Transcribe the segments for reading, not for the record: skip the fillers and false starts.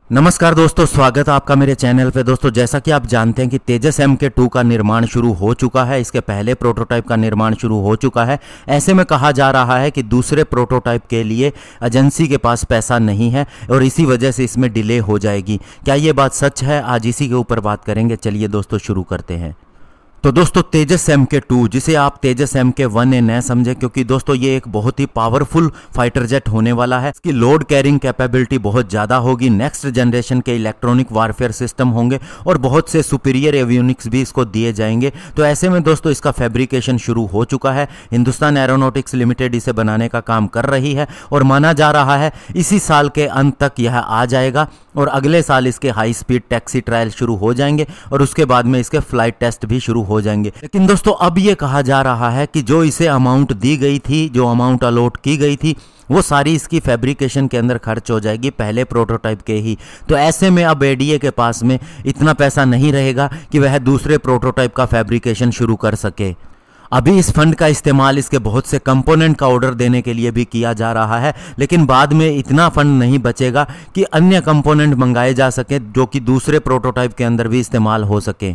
नमस्कार दोस्तों, स्वागत है आपका मेरे चैनल पे। दोस्तों, जैसा कि आप जानते हैं कि तेजस MK2 का निर्माण शुरू हो चुका है। इसके पहले प्रोटोटाइप का निर्माण शुरू हो चुका है। ऐसे में कहा जा रहा है कि दूसरे प्रोटोटाइप के लिए एजेंसी के पास पैसा नहीं है और इसी वजह से इसमें डिले हो जाएगी। क्या ये बात सच है? आज इसी के ऊपर बात करेंगे। चलिए दोस्तों, शुरू करते हैं। तो दोस्तों, तेजस MK2, जिसे आप तेजस MK1 न समझें, क्योंकि दोस्तों ये एक बहुत ही पावरफुल फाइटर जेट होने वाला है। इसकी लोड कैरिंग कैपेबिलिटी बहुत ज़्यादा होगी। नेक्स्ट जनरेशन के इलेक्ट्रॉनिक वारफेयर सिस्टम होंगे और बहुत से सुपीरियर एवियोनिक्स भी इसको दिए जाएंगे। तो ऐसे में दोस्तों इसका फैब्रिकेशन शुरू हो चुका है। हिंदुस्तान एरोनॉटिक्स लिमिटेड इसे बनाने का काम कर रही है और माना जा रहा है इसी साल के अंत तक यह आ जाएगा और अगले साल इसके हाई स्पीड टैक्सी ट्रायल शुरू हो जाएंगे और उसके बाद में इसके फ्लाइट टेस्ट भी शुरू हो जाएंगे। लेकिन दोस्तों अब ये कहा जा रहा है कि जो इसे अमाउंट दी गई थी, जो अमाउंट अलॉट की गई थी, वो सारी इसकी फैब्रिकेशन के अंदर खर्च हो जाएगी, पहले प्रोटोटाइप के ही। तो ऐसे में अब ADA के पास में इतना पैसा नहीं रहेगा कि वह दूसरे प्रोटोटाइप का फैब्रिकेशन शुरू कर सके। अभी इस फंड का इस्तेमाल इसके बहुत से कंपोनेंट का ऑर्डर देने के लिए भी किया जा रहा है, लेकिन बाद में इतना फंड नहीं बचेगा कि अन्य कंपोनेंट मंगाए जा सके जो कि दूसरे प्रोटोटाइप के अंदर भी इस्तेमाल हो सके।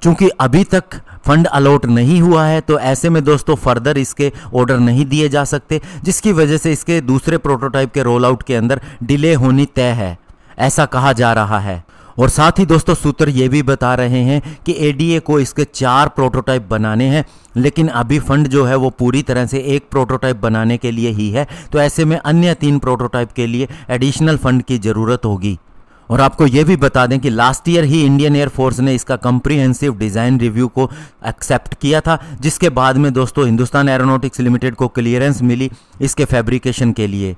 चूंकि अभी तक फंड अलॉट नहीं हुआ है, तो ऐसे में दोस्तों फर्दर इसके ऑर्डर नहीं दिए जा सकते, जिसकी वजह से इसके दूसरे प्रोटोटाइप के रोल आउट के अंदर डिले होनी तय है, ऐसा कहा जा रहा है। और साथ ही दोस्तों सूत्र ये भी बता रहे हैं कि ADA को इसके 4 प्रोटोटाइप बनाने हैं, लेकिन अभी फंड जो है वो पूरी तरह से एक प्रोटोटाइप बनाने के लिए ही है। तो ऐसे में अन्य 3 प्रोटोटाइप के लिए एडिशनल फंड की ज़रूरत होगी। और आपको ये भी बता दें कि लास्ट ईयर ही इंडियन एयरफोर्स ने इसका कम्प्रीहेंसिव डिज़ाइन रिव्यू को एक्सेप्ट किया था, जिसके बाद में दोस्तों हिंदुस्तान एरोनॉटिक्स लिमिटेड को क्लियरेंस मिली इसके फैब्रिकेशन के लिए।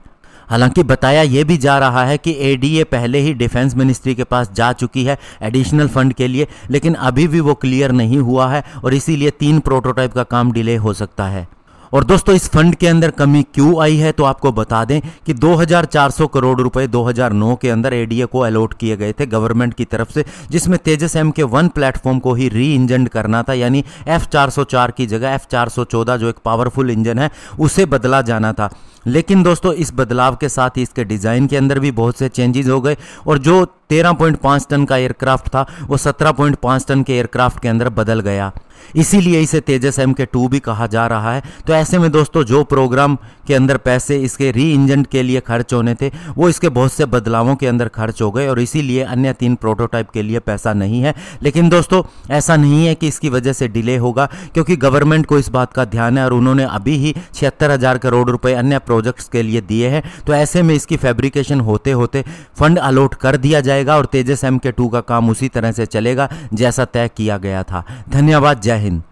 हालांकि बताया यह भी जा रहा है कि ADA पहले ही डिफेंस मिनिस्ट्री के पास जा चुकी है एडिशनल फंड के लिए, लेकिन अभी भी वो क्लियर नहीं हुआ है और इसीलिए 3 प्रोटोटाइप का काम डिले हो सकता है। और दोस्तों इस फंड के अंदर कमी क्यों आई है, तो आपको बता दें कि 2400 करोड़ रुपए 2009 के अंदर ADA को अलॉट किए गए थे गवर्नमेंट की तरफ से, जिसमें तेजस MK1 प्लेटफॉर्म को ही री इंजन करना था, यानी F404 की जगह F414 जो एक पावरफुल इंजन है उसे बदला जाना था। लेकिन दोस्तों इस बदलाव के साथ ही इसके डिज़ाइन के अंदर भी बहुत से चेंजेस हो गए और जो 13.5 टन का एयरक्राफ्ट था वो 17.5 टन के एयरक्राफ्ट के अंदर बदल गया। इसीलिए इसे तेजस MK2 भी कहा जा रहा है। तो ऐसे में दोस्तों जो प्रोग्राम के अंदर पैसे इसके री इंजन के लिए खर्च होने थे वो इसके बहुत से बदलावों के अंदर खर्च हो गए और इसीलिए अन्य 3 प्रोटोटाइप के लिए पैसा नहीं है। लेकिन दोस्तों ऐसा नहीं है कि इसकी वजह से डिले होगा, क्योंकि गवर्नमेंट को इस बात का ध्यान है और उन्होंने अभी ही 76,000 करोड़ रुपए अन्य प्रोजेक्ट्स के लिए दिए हैं। तो ऐसे में इसकी फैब्रिकेशन होते होते फंड अलॉट कर दिया जाएगा और तेजस MK2 का काम उसी तरह से चलेगा जैसा तय किया गया था। धन्यवाद। जय हिंद।